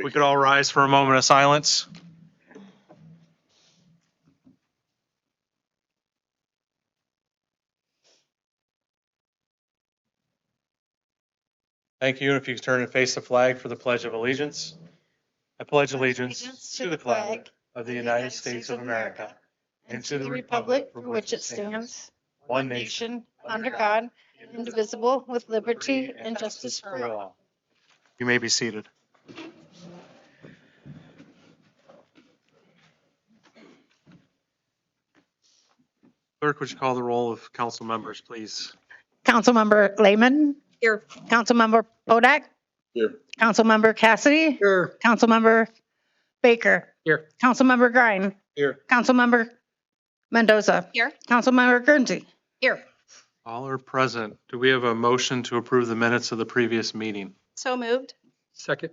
we could all rise for a moment of silence. Thank you. And if you could turn and face the flag for the Pledge of Allegiance. I pledge allegiance to the flag of the United States of America and to the republic for which it stands, one nation, under God, indivisible, with liberty and justice for all. You may be seated. Clerk, would you call the roll of council members, please? Councilmember Lehman. Here. Councilmember Bodak. Here. Councilmember Cassidy. Here. Councilmember Baker. Here. Councilmember Grine. Here. Councilmember Mendoza. Here. Councilmember Guernsey. Here. All are present. Do we have a motion to approve the minutes of the previous meeting? So moved. Second.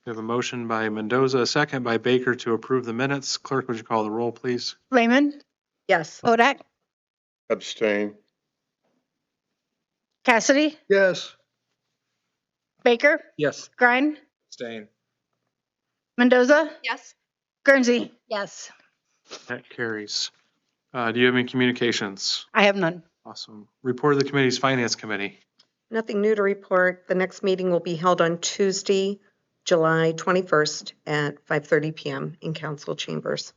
We have a motion by Mendoza, a second by Baker to approve the minutes. Clerk, would you call the roll, please? Lehman. Yes. Bodak. Abstain. Cassidy. Yes. Baker. Yes. Grine. Abstain. Mendoza. Yes. Guernsey. Yes. That carries. Do you have any communications? I have none. Awesome. Report of the committee's Finance Committee. Nothing new to report. The next meeting will be held on Tuesday, July 21st at 5:30 p.m. in council chambers.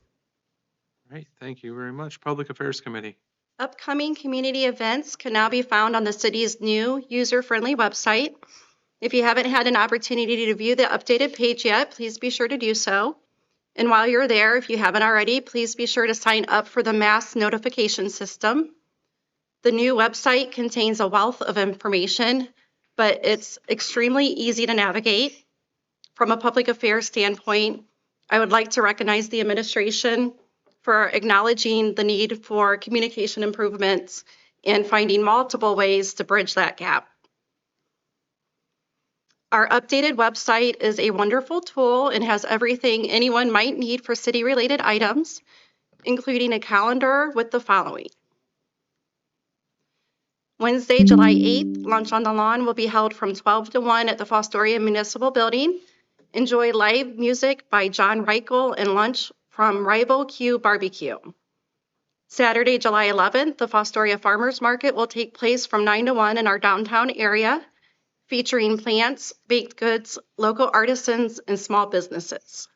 All right, thank you very much. Public Affairs Committee. Upcoming community events can now be found on the city's new user-friendly website. If you haven't had an opportunity to view the updated page yet, please be sure to do so. And while you're there, if you haven't already, please be sure to sign up for the mass notification system. The new website contains a wealth of information, but it's extremely easy to navigate. From a public affairs standpoint, I would like to recognize the administration for acknowledging the need for communication improvements and finding multiple ways to bridge that gap. Our updated website is a wonderful tool and has everything anyone might need for city-related items, including a calendar with the following. Wednesday, July 8th, Lunch on the Lawn will be held from 12 to 1 at the Fostoria Municipal Building. Enjoy live music by John Reichel and lunch from Rival Q Barbecue. Saturday, July 11th, the Fostoria Farmers Market will take place from 9 to 1 in our downtown area, featuring plants, baked goods, local artisans, and small businesses.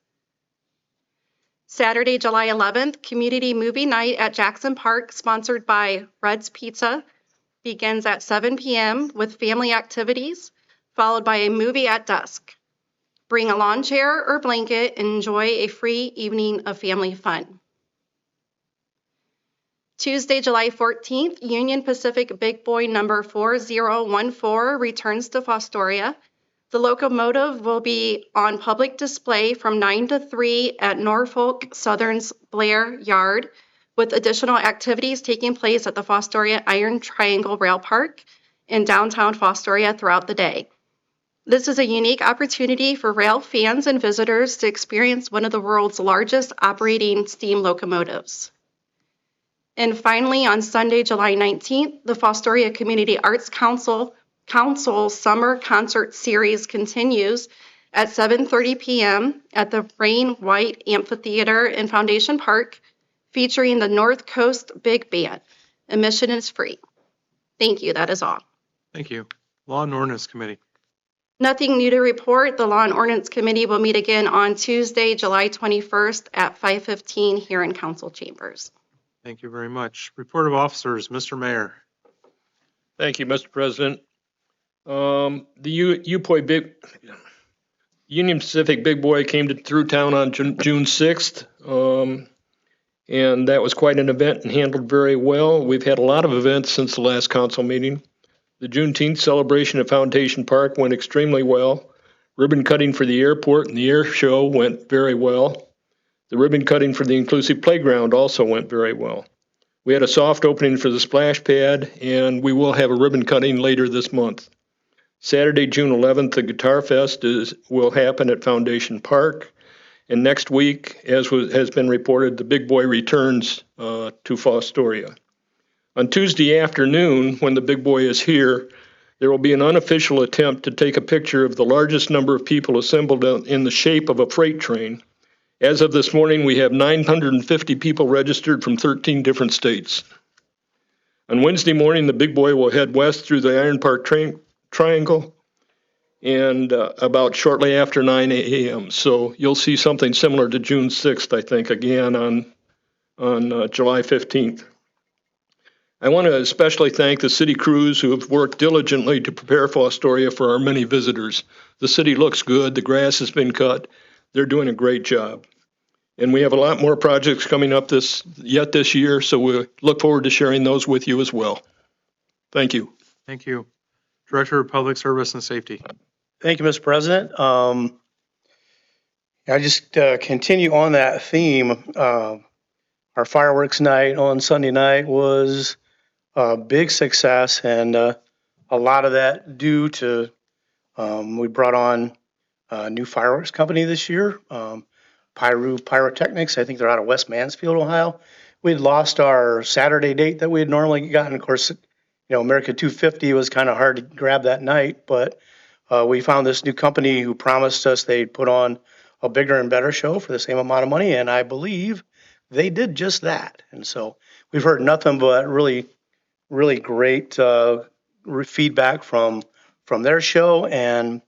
Saturday, July 11th, Community Movie Night at Jackson Park, sponsored by Red's Pizza, begins at 7 p.m. with family activities, followed by a movie at dusk. Bring a lawn chair or blanket and enjoy a free evening of family fun. Tuesday, July 14th, Union Pacific Big Boy number 4014 returns to Fostoria. The locomotive will be on public display from 9 to 3 at Norfolk Southern's Blair Yard, with additional activities taking place at the Fostoria Iron Triangle Rail Park in downtown Fostoria throughout the day. This is a unique opportunity for rail fans and visitors to experience one of the world's largest operating steam locomotives. And finally, on Sunday, July 19th, the Fostoria Community Arts Council Summer Concert Series continues at 7:30 p.m. at the Rain White Amphitheater in Foundation Park, featuring the North Coast Big Band. Admission is free. Thank you. That is all. Thank you. Law and Ordinance Committee. Nothing new to report. The Law and Ordinance Committee will meet again on Tuesday, July 21st at 5:15 here in council chambers. Thank you very much. Report of officers, Mr. Mayor. Thank you, Mr. President. The UPOI Union Pacific Big Boy came through town on June 6th, and that was quite an event and handled very well. We've had a lot of events since the last council meeting. The Juneteenth celebration at Foundation Park went extremely well. Ribbon cutting for the airport and the air show went very well. The ribbon cutting for the inclusive playground also went very well. We had a soft opening for the splash pad, and we will have a ribbon cutting later this month. Saturday, June 11th, the Guitar Fest will happen at Foundation Park. And next week, as has been reported, the Big Boy returns to Fostoria. On Tuesday afternoon, when the Big Boy is here, There will be an unofficial attempt to take a picture of the largest number of people assembled in the shape of a freight train. As of this morning, we have 950 people registered from 13 different states. On Wednesday morning, the big boy will head west through the Iron Park Triangle and about shortly after 9 a.m. So you'll see something similar to June 6th, I think, again on July 15th. I want to especially thank the city crews who have worked diligently to prepare Fostoria for our many visitors. The city looks good. The grass has been cut. They're doing a great job. And we have a lot more projects coming up this year, so we look forward to sharing those with you as well. Thank you. Thank you. Director of Public Service and Safety. Thank you, Mr. President. I just continue on that theme. Our fireworks night on Sunday night was a big success, and a lot of that due to we brought on a new fireworks company this year, Pyrotechnics. I think they're out of West Mansfield, Ohio. We'd lost our Saturday date that we had normally gotten. Of course, America 250 was kind of hard to grab that night, but we found this new company who promised us they'd put on a bigger and better show for the same amount of money, and I believe they did just that. And so we've heard nothing but really, really great feedback from their show, and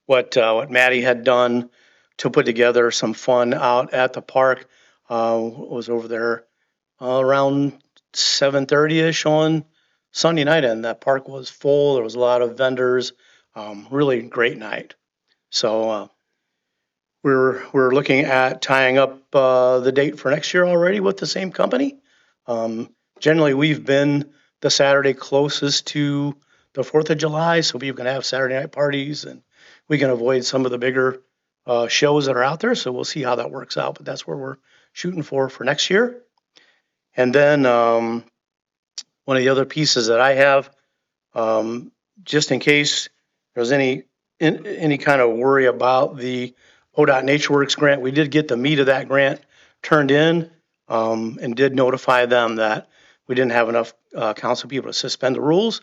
what Maddie had done to put together some fun out at the park. Was over there around 7:30ish on Sunday night, and that park was full. There was a lot of vendors. Really great night. So we're looking at tying up the date for next year already with the same company. Generally, we've been the Saturday closest to the 4th of July, so people can have Saturday night parties, and we can avoid some of the bigger shows that are out there. So we'll see how that works out, but that's where we're shooting for next year. And then one of the other pieces that I have, just in case there's any kind of worry about the ODOT NatureWorks grant, we did get the meat of that grant turned in, and did notify them that we didn't have enough council people to suspend the rules.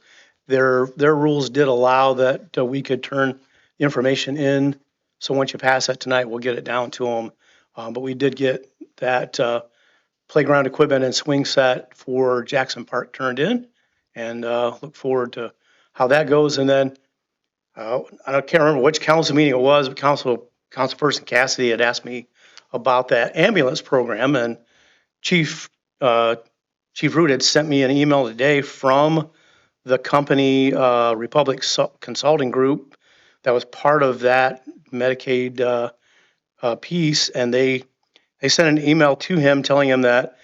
Their rules did allow that we could turn the information in. So once you pass that tonight, we'll get it down to them. But we did get that playground equipment and swing set for Jackson Park turned in, and look forward to how that goes. And then I can't remember which council meeting it was, but Councilperson Cassidy had asked me about that ambulance program, and Chief Root had sent me an email today from the company Republic Consulting Group that was part of that Medicaid piece, and they sent an email to him telling him that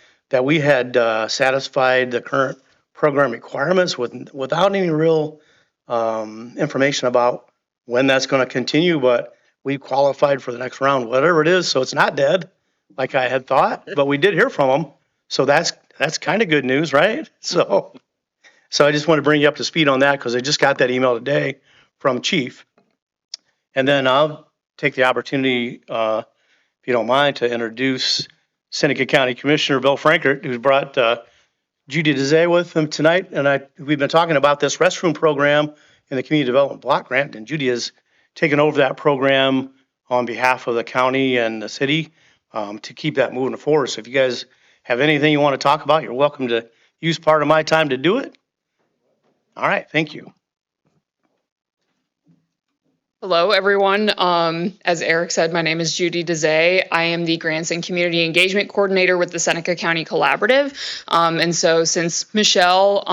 we had satisfied the current program requirements without any real information about when that's going to continue, but we qualified for the next round, whatever it is. So it's not dead like I had thought, but we did hear from them. So that's kind of good news, right? So I just want to bring you up to speed on that because I just got that email today from Chief. And then I'll take the opportunity, if you don't mind, to introduce Seneca County Commissioner Bill Frankert, who's brought Judy Dezay with him tonight. And we've been talking about this restroom program in the Community Development Block Grant, and Judy has taken over that program on behalf of the county and the city to keep that moving forward. So if you guys have anything you want to talk about, you're welcome to use part of my time to do it. All right, thank you. Hello, everyone. As Eric said, my name is Judy Dezay. I am the Grants and Community Engagement Coordinator with the Seneca County Collaborative. And so since Michelle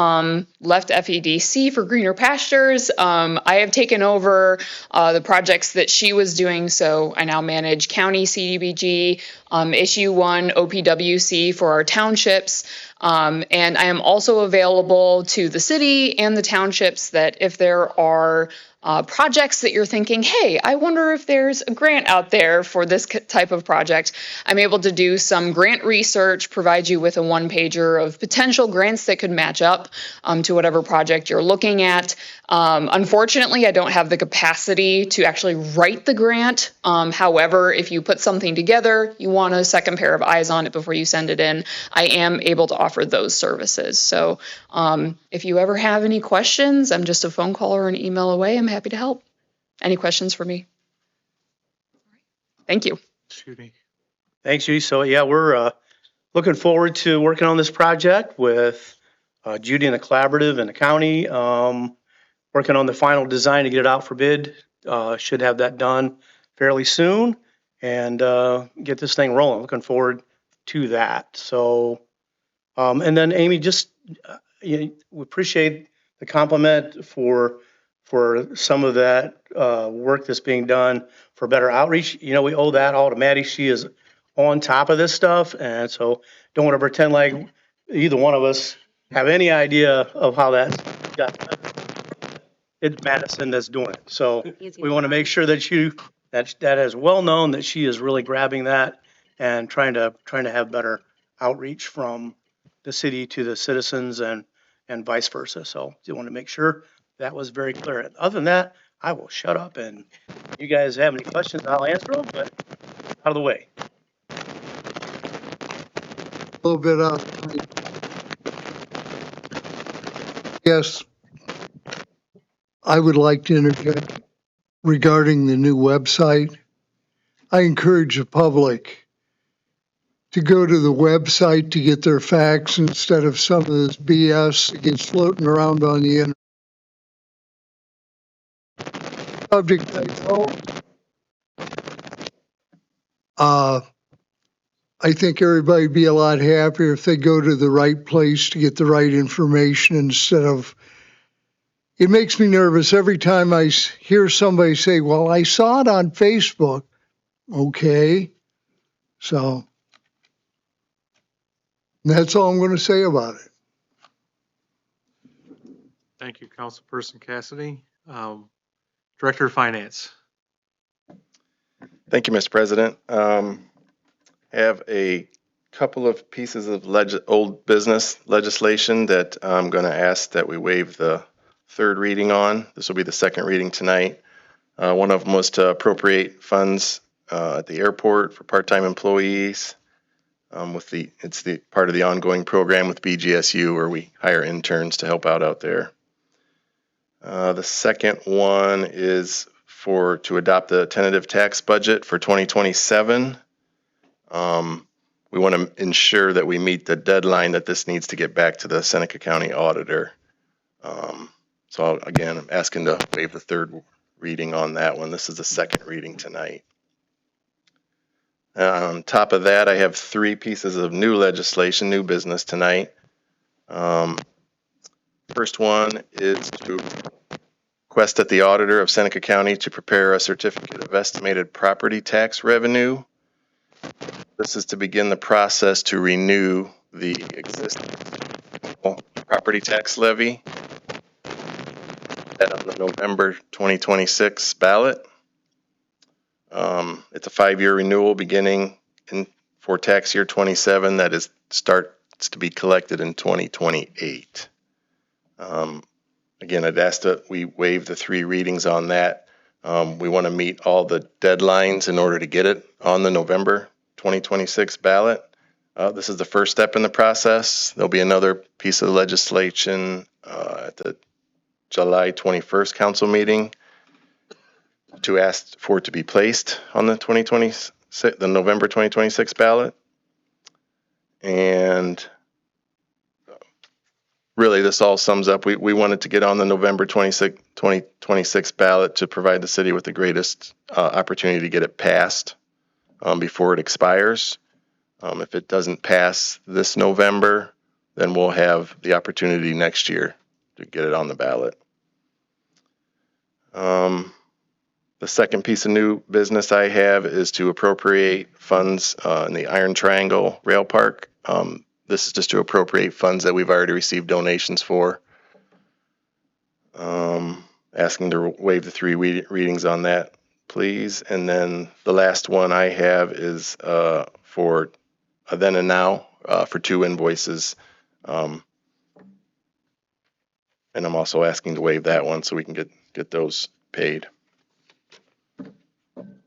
left FEDC for greener pastures, I have taken over the projects that she was doing. So I now manage County CDBG, Issue 1 OPWC for our townships. And I am also available to the city and the townships that if there are projects that you're thinking, hey, I wonder if there's a grant out there for this type of project. I'm able to do some grant research, provide you with a one-pager of potential grants that could match up to whatever project you're looking at. Unfortunately, I don't have the capacity to actually write the grant. However, if you put something together, you want a second pair of eyes on it before you send it in, I am able to offer those services. So if you ever have any questions, I'm just a phone call or an email away. I'm happy to help. Any questions for me? Thank you. Judy. Thanks, Judy. So yeah, we're looking forward to working on this project with Judy and the collaborative and the county. Working on the final design to get it out for bid. Should have that done fairly soon and get this thing rolling. Looking forward to that. So, and then Amy, just we appreciate the compliment for some of that work that's being done for better outreach. You know, we owe that all to Maddie. She is on top of this stuff, and so don't want to pretend like either one of us have any idea of how that's got. It's Madison that's doing it. So we want to make sure that that is well known that she is really grabbing that and trying to have better outreach from the city to the citizens and vice versa. So you want to make sure that was very clear. Other than that, I will shut up and you guys have any questions, I'll answer them, but out of the way. A little bit out. Yes, I would like to interject regarding the new website. I encourage the public to go to the website to get their facts instead of some of this BS that gets floating around on the internet. Subject I think everybody'd be a lot happier if they go to the right place to get the right information instead of. It makes me nervous every time I hear somebody say, well, I saw it on Facebook. Okay. So that's all I'm going to say about it. Thank you, Councilperson Cassidy. Director of Finance. Thank you, Mr. President. Have a couple of pieces of old business legislation that I'm going to ask that we waive the third reading on. This will be the second reading tonight. One of them was to appropriate funds at the airport for part-time employees. It's the part of the ongoing program with BGSU where we hire interns to help out there. The second one is to adopt the tentative tax budget for 2027. We want to ensure that we meet the deadline that this needs to get back to the Seneca County Auditor. So again, I'm asking to waive the third reading on that one. This is the second reading tonight. On top of that, I have three pieces of new legislation, new business tonight. First one is to request that the auditor of Seneca County to prepare a certificate of estimated property tax revenue. This is to begin the process to renew the existing property tax levy on the November 2026 ballot. It's a 5-year renewal beginning for tax year 27 that starts to be collected in 2028. Again, I'd ask that we waive the three readings on that. We want to meet all the deadlines in order to get it on the November 2026 ballot. This is the first step in the process. There'll be another piece of legislation at the July 21st council meeting to ask for it to be placed on the November 2026 ballot. And really, this all sums up. We wanted to get on the November 2026 ballot to provide the city with the greatest opportunity to get it passed before it expires. If it doesn't pass this November, then we'll have the opportunity next year to get it on the ballot. The second piece of new business I have is to appropriate funds in the Iron Triangle Rail Park. This is just to appropriate funds that we've already received donations for. asking to waive the three readings on that, please. And then the last one I have is for a then and now for 2 invoices. And I'm also asking to waive that one so we can get those paid.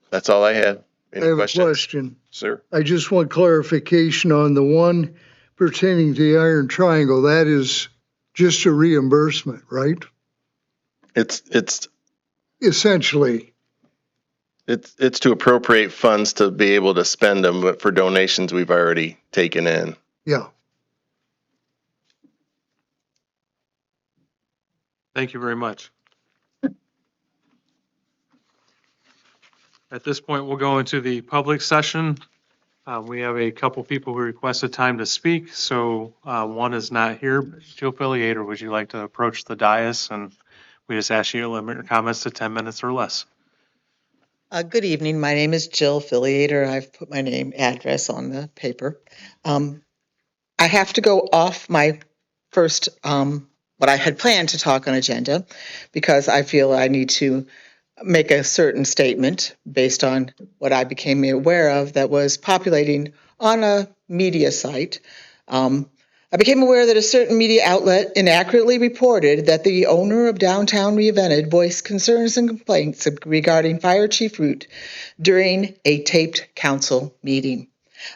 That's all I had. I Any have a questions, question. sir? I just want clarification on the one pertaining to the Iron Triangle. That is just a reimbursement, right? It's Essentially, It's to appropriate funds to be able to spend them, but for donations we've already taken in. yeah. Thank you very much. At this point, we'll go into the public session. We have a couple people who requested time to speak, so one is not here. Joe Filiator, would you like to approach the dais? And we just ask you to limit your comments to 10 minutes or less. Good evening. My name is Jill Filiator. I've put my name, address on the paper. I have to go off my first, what I had planned to talk on agenda, because I feel I need to make a certain statement based on what I became aware of that was populating on a media site. I became aware that a certain media outlet inaccurately reported that the owner of Downtown Reinvented voiced concerns and complaints regarding Fire Chief Root during a taped council meeting.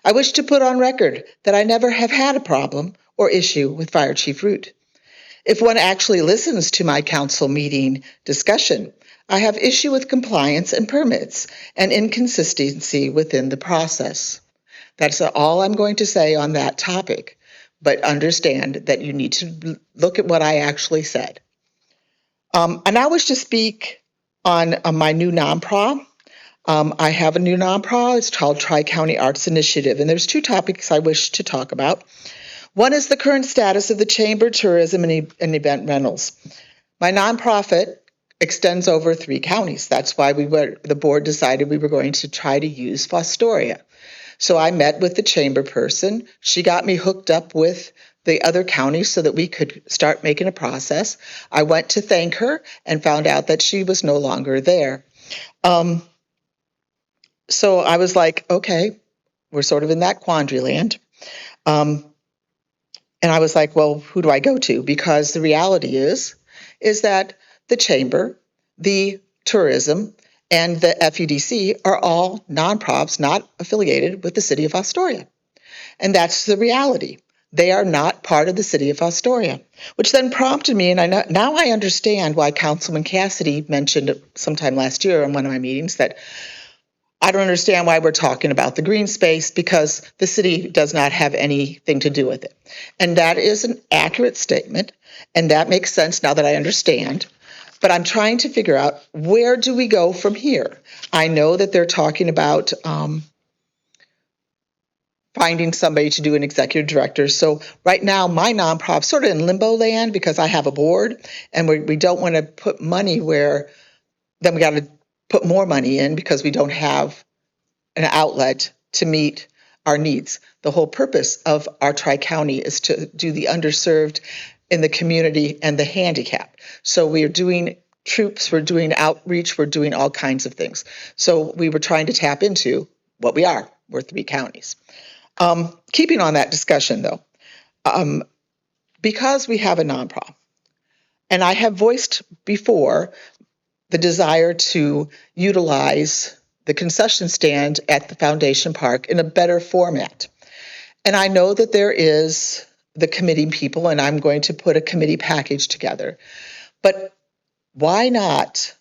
I wish to put on record that I never have had a problem or issue with Fire Chief Root. If one actually listens to my council meeting discussion, I have issue with compliance and permits and inconsistency within the process. That's all I'm going to say on that topic, but understand that you need to look at what I actually said. And I wish to speak on my new nonprofit. I have a new nonprofit. It's called Tri-County Arts Initiative, and there's 2 topics I wish to talk about. One is the current status of the Chamber Tourism and Event Rentals. My nonprofit extends over 3 counties. That's why the board decided we were going to try to use Fostoria. So I met with the chamber person. She got me hooked up with the other counties so that we could start making a process. I went to thank her and found out that she was no longer there. So I was like, okay, we're sort of in that quandary land. And I was like, well, who do I go to? Because the reality is that the chamber, the tourism, and the FEDC are all nonprofits not affiliated with the city of Fostoria. And that's the reality. They are not part of the city of Fostoria, which then prompted me, and now I understand why Councilman Cassidy mentioned sometime last year in one of my meetings that I don't understand why we're talking about the green space, because the city does not have anything to do with it. And that is an accurate statement, and that makes sense now that I understand. But I'm trying to figure out, where do we go from here? I know that they're talking about finding somebody to do an executive director. So right now, my nonprofit's sort of in limbo land because I have a board, and we don't want to put money where then we got to put more money in because we don't have an outlet to meet our needs. The whole purpose of our Tri-County is to do the underserved in the community and the handicapped. So we are doing troops, we're doing outreach, we're doing all kinds of things. So we were trying to tap into what we are. We're 3 counties. Keeping on that discussion though, because we have a nonprofit, and I have voiced before the desire to utilize the concession stand at the Foundation Park in a better format. And I know that there is the committee people, and I'm going to put a committee package together. But why not,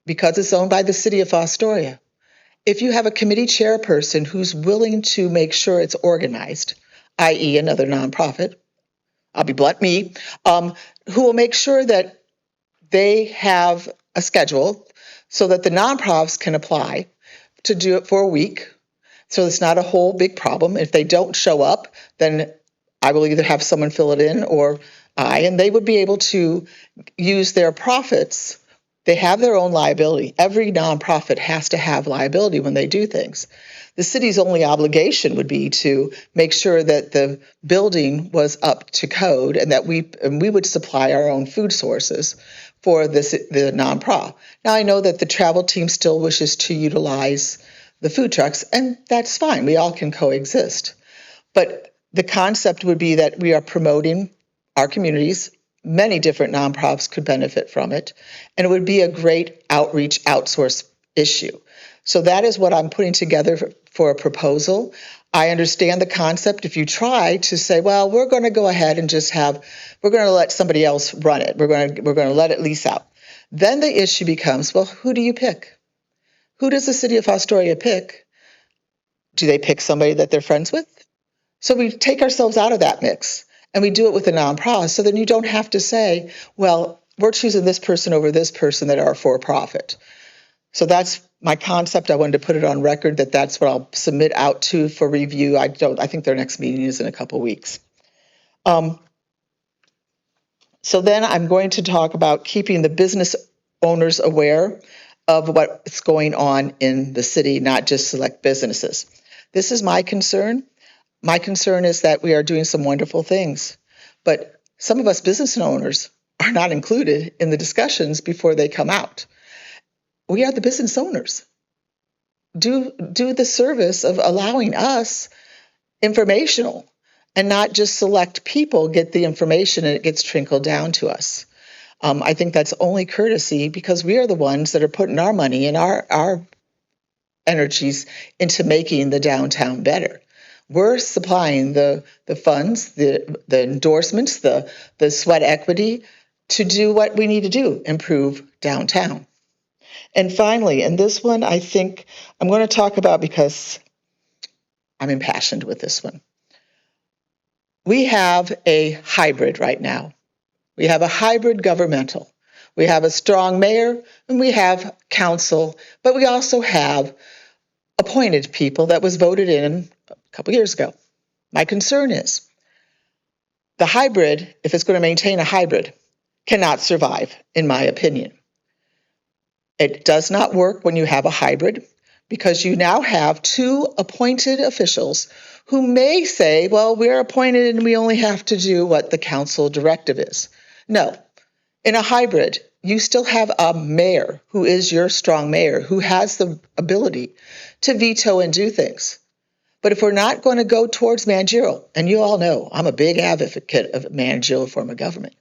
because it's owned by the city of Fostoria, if you have a committee chairperson who's willing to make sure it's organized, i.e. another nonprofit, I'll be blunt, me, who will make sure that they have a schedule so that the nonprofits can apply to do it for a week. So it's not a whole big problem. If they don't show up, then I will either have someone fill it in or and they would be able to use their profits. They have their own liability. Every nonprofit has to have liability when they do things. The city's only obligation would be to make sure that the building was up to code and that we would supply our own food sources for the non-pro. Now, I know that the travel team still wishes to utilize the food trucks, and that's fine. We all can coexist. But the concept would be that we are promoting our communities. Many different nonprofits could benefit from it, and it would be a great outreach outsource issue. So that is what I'm putting together for a proposal. I understand the concept. If you try to say, well, we're going to go ahead and we're going to let somebody else run it. We're going to let it lease out. Then the issue becomes, well, who do you pick? Who does the city of Fostoria pick? Do they pick somebody that they're friends with? So we take ourselves out of that mix and we do it with a non-profit. So then you don't have to say, well, we're choosing this person over this person that are for profit. So that's my concept. I wanted to put it on record that that's what I'll submit out to for review. I think their next meeting is in a couple weeks. So then I'm going to talk about keeping the business owners aware of what's going on in the city, not just select businesses. This is my concern. My concern is that we are doing some wonderful things, but some of us business owners are not included in the discussions before they come out. We are the business owners. Do the service of allowing us informational and not just select people get the information and it gets trickled down to us. I think that's only courtesy because we are the ones that are putting our money and our energies into making the downtown better. We're supplying the funds, the endorsements, the sweat equity to do what we need to do, improve downtown. And finally, and this one I think I'm going to talk about because I'm impassioned with this one. We have a hybrid right now. We have a hybrid governmental. We have a strong mayor and we have council, but we also have appointed people that was voted in a couple years ago. My concern is the hybrid, if it's going to maintain a hybrid, cannot survive, in my opinion. It does not work when you have a hybrid because you now have two appointed officials who may say, well, we're appointed and we only have to do what the council directive is. No, in a hybrid, you still have a mayor who is your strong mayor who has the ability to veto and do things. But if we're not going to go towards managerial, and you all know I'm a big advocate of managerial form of government,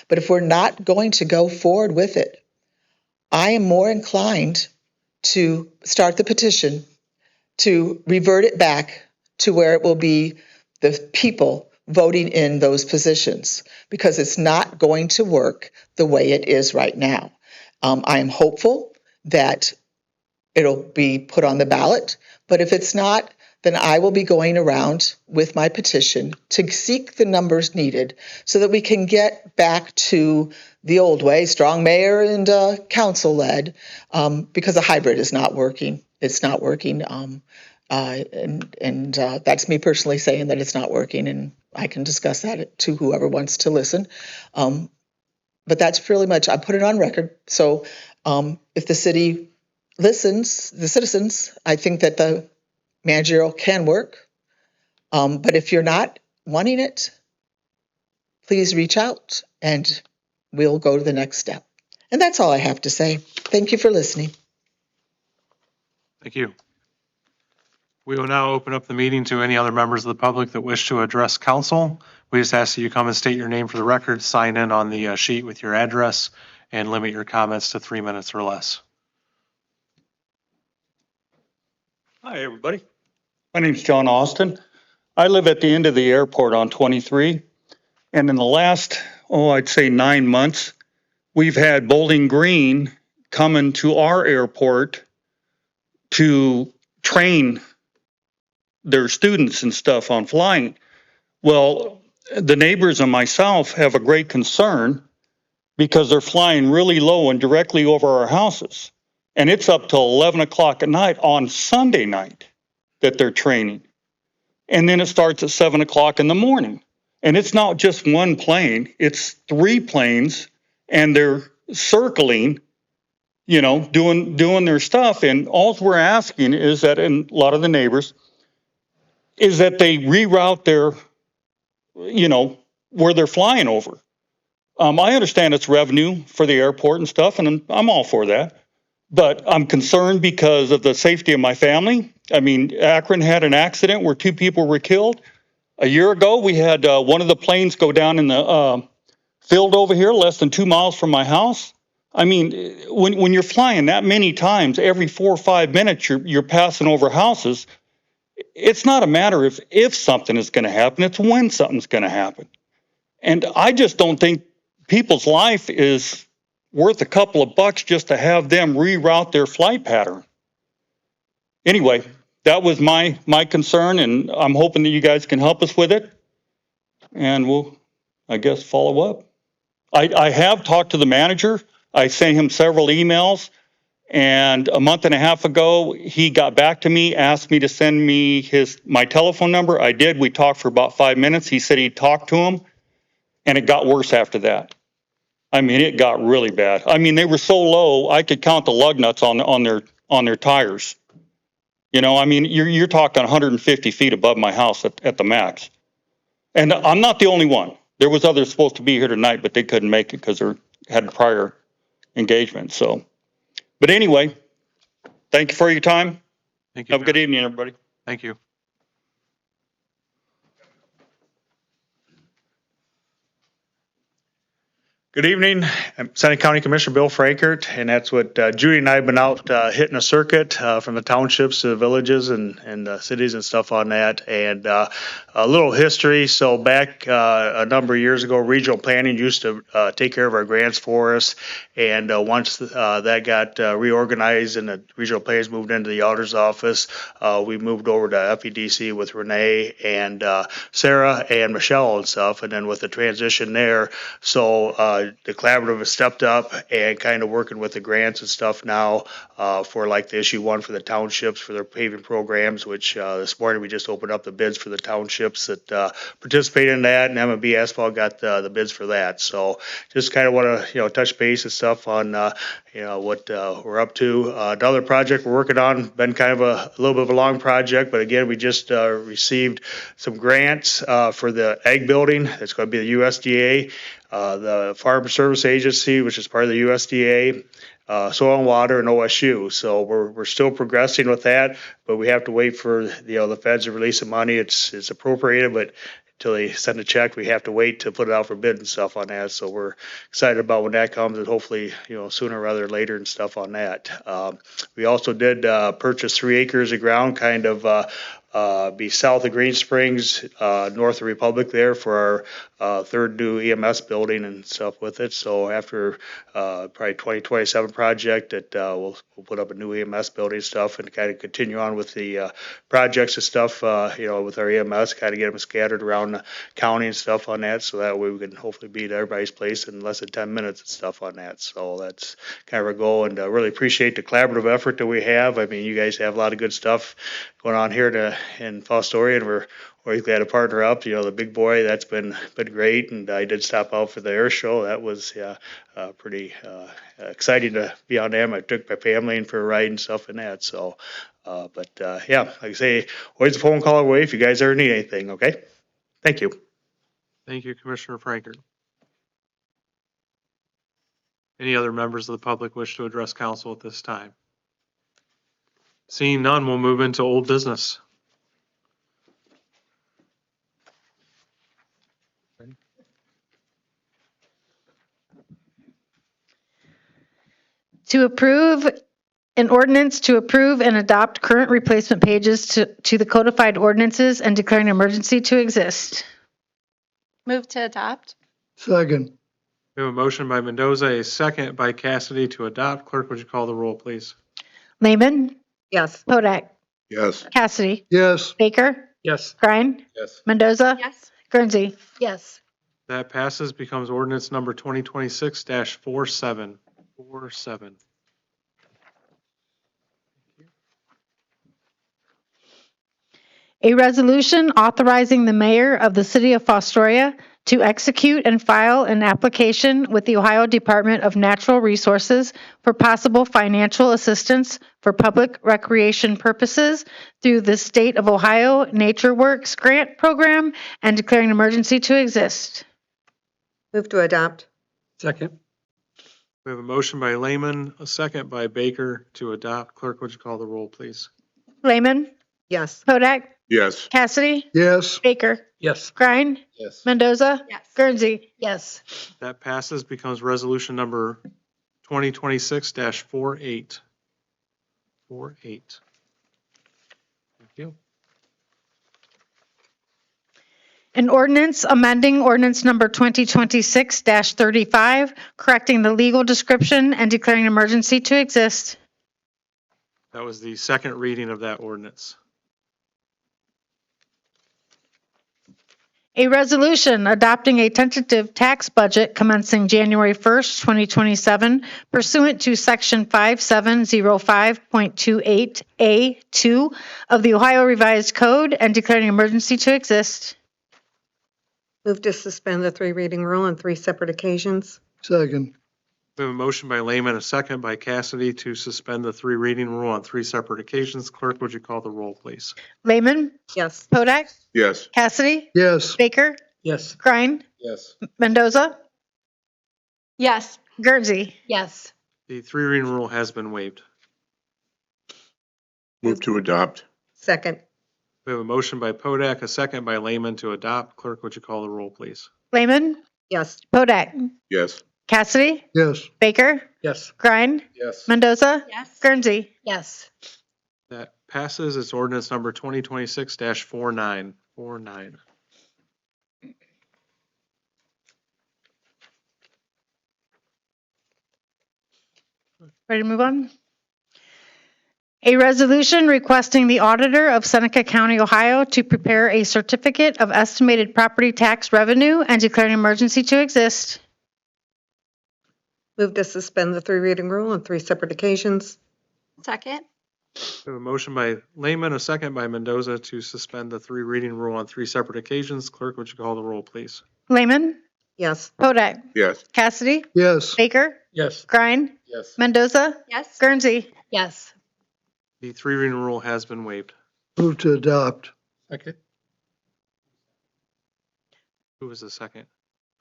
but if we're not going to go forward with it, I am more inclined to start the petition to revert it back to where it will be the people voting in those positions because it's not going to work the way it is right now. I am hopeful that it'll be put on the ballot, but if it's not, then I will be going around with my petition to seek the numbers needed so that we can get back to the old way, strong mayor and council-led, because a hybrid is not working. It's not working. And that's me personally saying that it's not working, and I can discuss that to whoever wants to listen. But that's pretty much, I put it on record. So if the city listens, the citizens, I think that the managerial can work. But if you're not wanting it, please reach out and we'll go to the next step. And that's all I have to say. Thank you for listening. Thank you. We will now open up the meeting to any other members of the public that wish to address council. We just ask that you come and state your name for the record, sign in on the sheet with your address, and limit your comments to 3 minutes or less. Hi, everybody. My name's John Austin. I live at the end of the airport on 23. And in the last, I'd say 9 months, we've had Bowling Green coming to our airport to train their students and stuff on flying. Well, the neighbors and myself have a great concern because they're flying really low and directly over our houses. And it's up till 11 o'clock at night on Sunday night that they're training. And then it starts at 7 o'clock in the morning. And it's not just one plane, it's 3 planes, and they're circling, doing their stuff. And all we're asking is that, and a lot of the neighbors, is that they reroute their, where they're flying over. I understand it's revenue for the airport and stuff, and I'm all for that. But I'm concerned because of the safety of my family. I mean, Akron had an accident where 2 people were killed. A year ago, we had one of the planes go down in the field over here, less than 2 miles from my house. I mean, when you're flying that many times, every 4 or 5 minutes, you're passing over houses. It's not a matter of if something is going to happen, it's when something's going to happen. And I just don't think people's life is worth a couple of bucks just to have them reroute their flight pattern. Anyway, that was my concern, and I'm hoping that you guys can help us with it. And we'll, I guess, follow up. I have talked to the manager. I sent him several emails, and a month and a half ago, he got back to me, asked me to send me my telephone number. I did. We talked for about 5 minutes. He said he talked to him, and it got worse after that. I mean, it got really bad. I mean, they were so low, I could count the lug nuts on their tires. You know, I mean, you're talking 150 feet above my house at the max. And I'm not the only one. There was others supposed to be here tonight, but they couldn't make it because they had prior engagement. So, but anyway, thank you for your time. Thank you. Have a good evening, everybody. Thank you. Good evening. I'm Senate County Commissioner Bill Frankert, and that's what Judy and I have been out hitting a circuit from the townships to the villages and cities and stuff on that. And a little history. So back a number of years ago, regional planning used to take care of our grants for us. And once that got reorganized and the regional planners moved into the auditor's office, we moved over to FEDC with Renee and Sarah and Michelle and stuff. And then with the transition there, so the collaborative has stepped up and kind of working with the grants and stuff now for like the issue 1 for the townships for their paving programs, which this morning we just opened up the bids for the townships that participated in that, and M&B Asphalt got the bids for that. So just kind of want to touch base and stuff on what we're up to. Another project we're working on, been kind of a little bit of a long project, but again, we just received some grants for the ag building. It's going to be the USDA. The Farm Service Agency, which is part of the USDA, Soil and Water, and OSU. So we're still progressing with that, but we have to wait for the feds to release the money. It's appropriated, but until they send a check, we have to wait to put it out for bid and stuff on that. So we're excited about when that comes, and hopefully sooner rather than later and stuff on that. We also did purchase 3 acres of ground, kind of be south of Green Springs, north of Republic there for our 3rd new EMS building and stuff with it. So after probably 2027 project that we'll put up a new EMS building and stuff and kind of continue on with the projects and stuff, with our EMS, kind of get them scattered around the county and stuff on that. So that way we can hopefully be at everybody's place in less than 10 minutes and stuff on that. So that's kind of our goal, and really appreciate the collaborative effort that we have. I mean, you guys have a lot of good stuff going on here in Fostoria, and we're glad to partner up. The big boy, that's been great, and I did stop out for the air show. That was pretty exciting to be on them. I took my family in for a ride and stuff and that. So, like I say, always a phone call away if you guys ever need anything. Okay, thank you. Thank you, Commissioner Frankert. Any other members of the public wish to address council at this time? Seeing none, we'll move into old business. To approve an ordinance to approve and adopt current replacement pages to the codified ordinances and declaring an emergency to exist. Move to adopt. Second. We have a motion by Mendoza, a second by Cassidy to adopt. Clerk, would you call the roll, please? Lehman, Yes. Hodak, Yes. Cassidy, Yes. Baker, Yes. Grine, Yes. Mendoza, Yes. Guernsey. Yes. That passes, becomes ordinance number 2026-47. 47. A resolution authorizing the mayor of the city of Fostoria to execute and file an application with the Ohio Department of Natural Resources for possible financial assistance for public recreation purposes through the State of Ohio Nature Works Grant Program and declaring an emergency to exist. Move to adopt. Second. We have a motion by Lehman, a second by Baker to adopt. Clerk, would you call the roll, please? Lehman, Yes. Hodak, Yes. Cassidy, Yes. Baker, Yes. Grine, Yes. Mendoza, Yes. Guernsey. Yes. That passes, becomes resolution number 2026-48. 48. Thank you. An ordinance amending ordinance number 2026-35, correcting the legal description and declaring an emergency to exist. That was the second reading of that ordinance. A resolution adopting a tentative tax budget commencing January 1st, 2027 pursuant to Section 5705.28A2 of the Ohio Revised Code and declaring an emergency to exist. Move to suspend the three reading rule on three separate occasions. Second. We have a motion by Lehman, a second by Cassidy to suspend the three reading rule on three separate occasions. Clerk, would you call the roll, please? Lehman, Yes. Hodak, Yes. Cassidy, Yes. Baker, Yes. Grine, Yes. Mendoza, Yes. Guernsey. Yes. The three reading rule has been waived. Move to adopt. Second. We have a motion by Podak, a second by Lehman to adopt. Clerk, would you call the roll, please? Lehman, Yes. Hodak, Yes. Cassidy, Yes. Baker, Yes. Grine, Yes. Mendoza, Yes. Guernsey. Yes. That passes. It's ordinance number 2026-49. 49. Ready to move on? A resolution requesting the auditor of Seneca County, Ohio to prepare a certificate of estimated property tax revenue and declaring an emergency to exist. Move to suspend the three reading rule on three separate occasions. Second. We have a motion by Lehman, a second by Mendoza to suspend the three reading rule on three separate occasions. Clerk, would you call the roll, please? Lehman, Yes. Hodak, Yes. Cassidy, Yes. Baker, Yes. Grine, Yes. Mendoza, Yes. Guernsey. Yes. The three reading rule has been waived. Move to adopt. Second. Who was the second?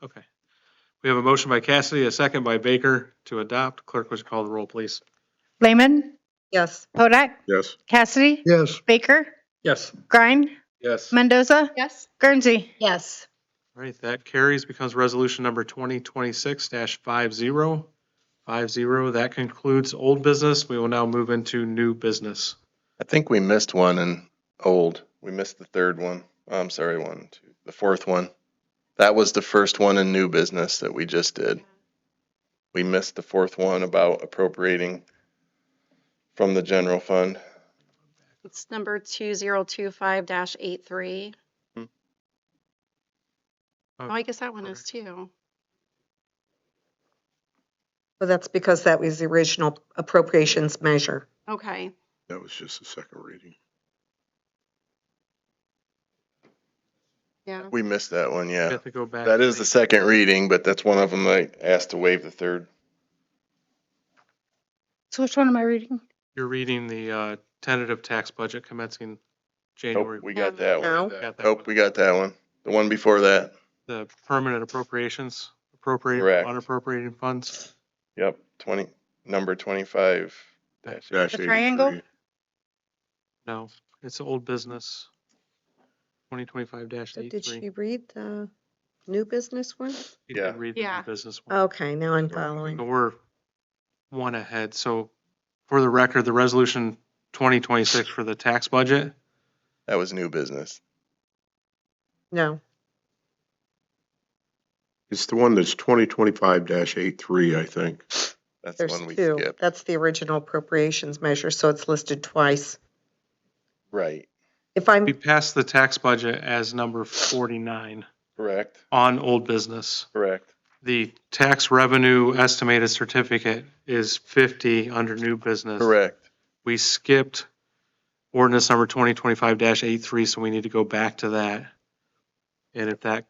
Okay. We have a motion by Cassidy, a second by Baker to adopt. Clerk, would you call the roll, please? Lehman, Yes. Hodak, Yes. Cassidy, Yes. Baker, Yes. Grine, Yes. Mendoza, Yes. Guernsey. Yes. All right, that carries, becomes resolution number 2026-50. 50. That concludes old business. We will now move into new business. I think we missed one in old. We missed the third one. I'm sorry, one, two, the fourth one. That was the first one in new business that we just did. We missed the fourth one about appropriating from the general fund. It's number 2025-83. Hmm. Oh, I guess that one is too. Well, that's because that was the original appropriations measure. Okay. That was just a second reading. Yeah. We missed that one, We yeah. have to go back. That is the second reading, but that's one of them I asked to waive the third. So which one am I reading? You're reading the tentative tax budget commencing January. Nope, we got that No. one. Got that Nope, one. we got that one. The one before that. The permanent appropriations, appropriate, Correct. unappropriated funds. Yep, number 25. That- Dash The triangle? 83. No, it's old business. So did 2025-83. she read the new business one? You Yeah. can read the new Yeah. business one. Okay, now I'm So following. we're one ahead. So for the record, the resolution 2026 for the tax budget, That was new business. No. It's the one that's 2025-83, I think. That's the There's one we two. skipped. That's the original appropriations measure, so it's listed twice. Right, If I'm, we passed the tax budget as number 49 correct, on old business. correct. The tax revenue estimated certificate is 50 under new business. Correct. We skipped ordinance number 2025-83, so we need to go back to that. And if that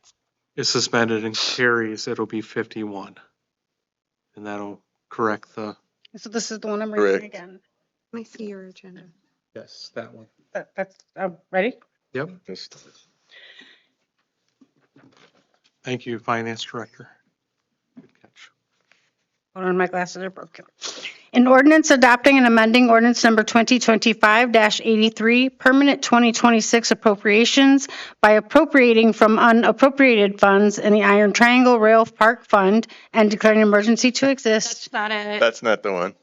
is suspended and carries, it'll be 51. And that'll correct the, So this is the one I'm Correct. reading again. let me see your agenda. yes, that one. That's, ready? Yep. Thank you, Finance Director. Good catch. Hold on, my glasses are broken. An ordinance adopting and amending ordinance number 2025-83, permanent 2026 appropriations by appropriating from unappropriated funds in the Iron Triangle Rail Park Fund and declaring an emergency to exist. That's not it. That's not the one.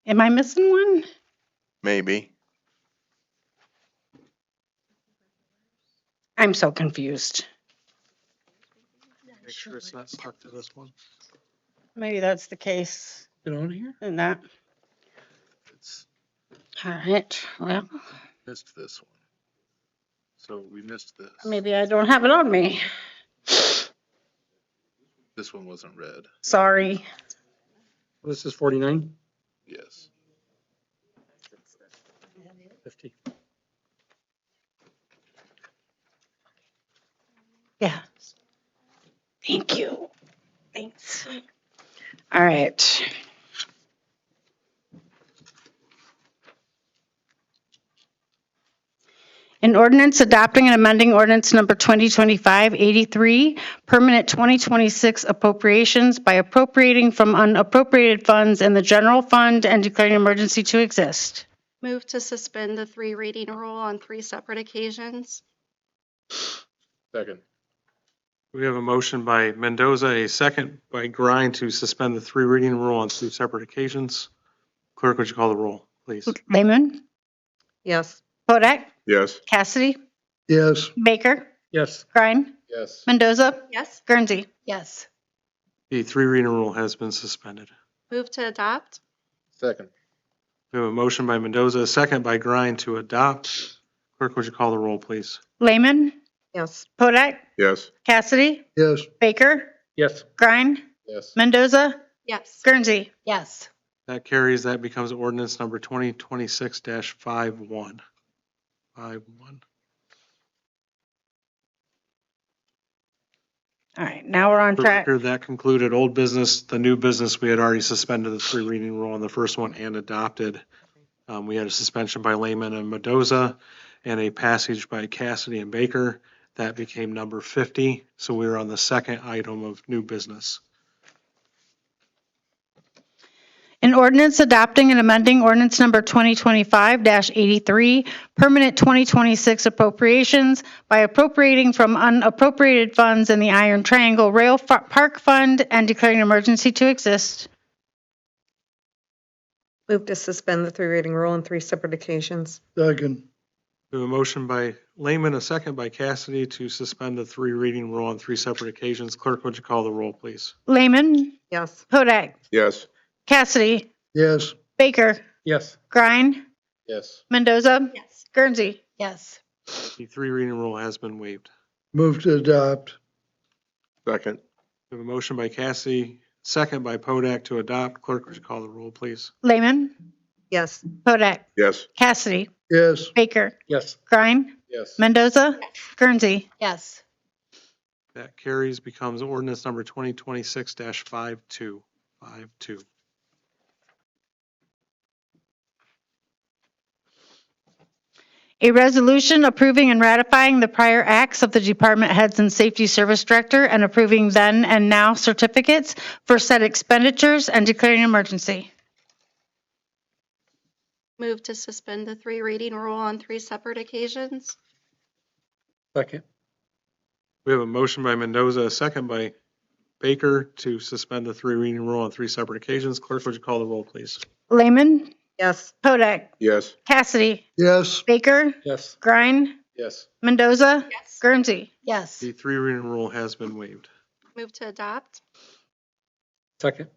Am I missing one? Maybe. I'm so confused. Make sure it's not stuck to this one. Maybe that's the case Get on here. in that. It's All right, well, Missed this one. So we missed this. maybe I don't have it on me. This one wasn't read. Sorry. This is 49, Yes. 50. Yeah. Thank you. Thanks. All right. An ordinance adopting and amending ordinance number 2025-83, permanent 2026 appropriations by appropriating from unappropriated funds in the general fund and declaring an emergency to exist. Move to suspend the 3 reading rule on 3 separate occasions. Second. We have a motion by Mendoza, a second by Grind to suspend the 3 reading rule on 2 separate occasions. Clerk, would you call the roll, please? Lehman, Yes. Kodak, Yes. Cassidy, Yes. Baker, Yes. Grind, Yes. Mendoza, Yes. Guernsey. Yes. The 3 reading rule has been suspended. Move to adopt. Second. We have a motion by Mendoza, a second by Grind to adopt. Clerk, would you call the roll, please? Lehman, Yes. Kodak, Yes. Cassidy, Yes. Baker, Yes. Grind, Yes. Mendoza, Yes. Guernsey. Yes. That carries. That becomes ordinance number 2026-51. 51. All right, now we're on For track. record, that concluded old business. The new business, we had already suspended the 3 reading rule on the first one and adopted. We had a suspension by Lehman and Mendoza and a passage by Cassidy and Baker. That became number 50. So we were on the second item of new business. An ordinance adopting and amending ordinance number 2025-83, permanent 2026 appropriations by appropriating from unappropriated funds in the Iron Triangle Rail Park Fund and declaring an emergency to exist. Move to suspend the 3 reading rule on 3 separate occasions. Second. We have a motion by Lehman, a second by Cassidy to suspend the 3 reading rule on 3 separate occasions. Clerk, would you call the roll, please? Lehman, Yes. Kodak, Yes. Cassidy, Yes. Baker, Yes. Grind, Yes. Mendoza, Yes. Guernsey. Yes. The 3 reading rule has been waived. Move to adopt. Second. We have a motion by Cassidy, second by Podak to adopt. Clerk, would you call the roll, please? Lehman, Yes. Kodak, Yes. Cassidy, Yes. Baker, Yes. Grind, Yes. Mendoza, Guernsey. Yes. That carries, becomes ordinance number 2026-52. 52. A resolution approving and ratifying the prior acts of the department heads and safety service director and approving then and now certificates for said expenditures and declaring an emergency. Move to suspend the 3 reading rule on 3 separate occasions. Second. We have a motion by Mendoza, a second by Baker to suspend the 3 reading rule on 3 separate occasions. Clerk, would you call the roll, please? Lehman, Yes. Kodak, Yes. Cassidy, Yes. Baker, Yes. Grind, Yes. Mendoza, Yes. Guernsey. Yes. The 3 reading rule has been waived. Move to adopt. Second.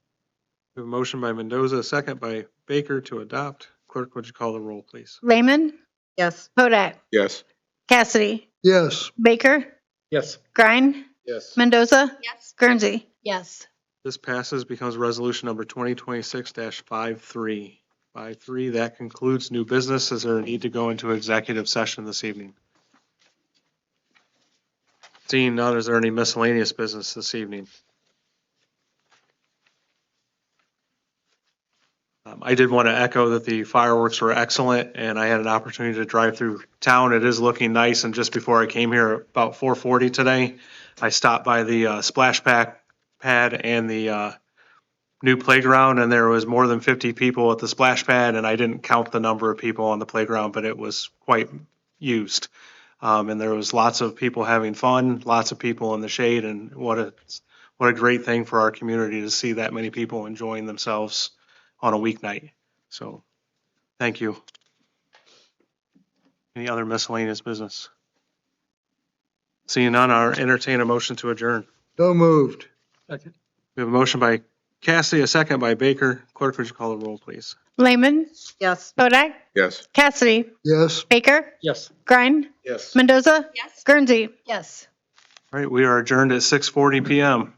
We have a motion by Mendoza, a second by Baker to adopt. Clerk, would you call the roll, please? Lehman, Yes. Kodak, Yes. Cassidy, Yes. Baker, Yes. Grind, Yes. Mendoza, Yes. Guernsey. Yes. This passes, becomes resolution number 2026-53. 53, that concludes new business. Is there a need to go into executive session this evening? Seeing none, is there any miscellaneous business this evening? I did want to echo that the fireworks were excellent, and I had an opportunity to drive through town. It is looking nice, and just before I came here, about 4:40 today, I stopped by the splash pad and the new playground, and there was more than 50 people at the splash pad, and I didn't count the number of people on the playground, but it was quite used. And there was lots of people having fun, lots of people in the shade, and what a great thing for our community to see that many people enjoying themselves on a weeknight. So, thank you. Any other miscellaneous business? Seeing none, I'll entertain a motion to adjourn. So moved. We have a motion by Cassidy, a second by Baker. Clerk, would you call the roll, please? Lehman, Yes. Kodak, Yes. Cassidy, Yes. Baker, Yes. Grine, Yes. Mendoza, Yes. Guernsey. Yes. All right, we are adjourned at 6:40 PM.